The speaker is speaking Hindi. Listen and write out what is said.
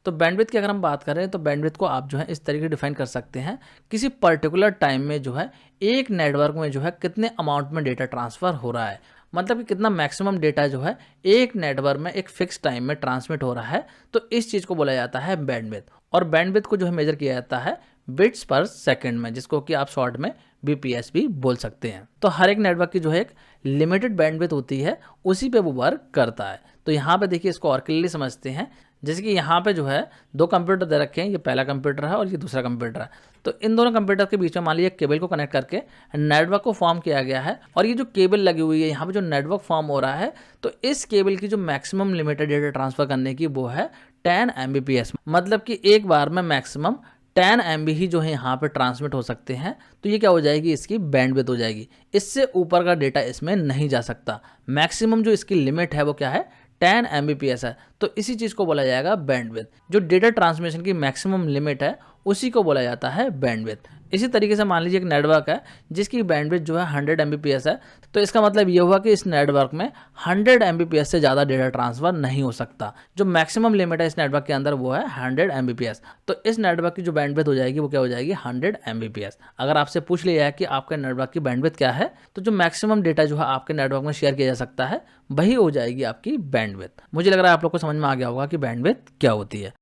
तो बैंडविड्थ की अगर हम बात करें तो बैंडविड्थ को आप जो है इस तरीके डिफाइन कर सकते हैं, किसी पर्टिकुलर टाइम में जो है एक नेटवर्क में जो है कितने अमाउंट में डेटा ट्रांसफ़र हो रहा है, मतलब कि कितना मैक्सिमम डेटा जो है एक नेटवर्क में एक फिक्स टाइम में ट्रांसमिट हो रहा है, तो इस चीज़ को बोला जाता है बैंडविड्थ। और बैंडविड्थ को जो है मेजर किया जाता है बिट्स पर सेकंड में, जिसको कि आप शॉर्ट में बीपीएस भी बोल सकते हैं। तो हर एक नेटवर्क की जो है एक लिमिटेड बैंडविड्थ होती है, उसी पे वो वर्क करता है। तो यहाँ पे देखिए इसको और क्लियरली समझते हैं, जैसे कि यहाँ पे जो है दो कंप्यूटर दे रखे हैं, ये पहला कंप्यूटर है और ये दूसरा कंप्यूटर है। तो इन दोनों कंप्यूटर के बीच में मान लीजिए केबल को कनेक्ट करके नेटवर्क को फॉर्म किया गया है, और ये जो केबल लगी हुई है यहाँ पे जो नेटवर्क फॉर्म हो रहा है, तो इस केबल की जो मैक्सिमम लिमिटेड डेटा ट्रांसफर करने की वो है 10 Mbps, मतलब कि एक बार में मैक्सिमम 10 MB ही जो है यहाँ पे ट्रांसमिट हो सकते हैं। तो ये क्या हो जाएगी, इसकी बैंडविड्थ हो जाएगी। इससे ऊपर का डेटा इसमें नहीं जा सकता। मैक्सिमम जो इसकी लिमिट है वो क्या है, 10 Mbps है। तो इसी चीज़ को बोला जाएगा बैंडविड्थ। जो डेटा ट्रांसमिशन की मैक्सिमम लिमिट है उसी को बोला जाता है बैंडविड्थ। इसी तरीके से मान लीजिए एक नेटवर्क है जिसकी बैंडविड्थ जो है 100 Mbps है, तो इसका मतलब ये हुआ कि इस नेटवर्क में 100 Mbps से ज़्यादा डेटा ट्रांसफर नहीं हो सकता। जो मैक्सिमम लिमिट है इस नेटवर्क के अंदर वो है 100 Mbps। तो इस नेटवर्क की जो बैंडविड्थ हो जाएगी वो क्या हो जाएगी, 100 Mbps। अगर आपसे पूछ लिया है कि आपके नेटवर्क की बैंडविड्थ क्या है, तो जो मैक्सिमम डेटा जो है आपके नेटवर्क में शेयर किया जा सकता है वही हो जाएगी आपकी बैंडविड्थ। मुझे लग रहा है आप लोग को समझ में आ गया होगा कि बैंडविड्थ क्या होती है।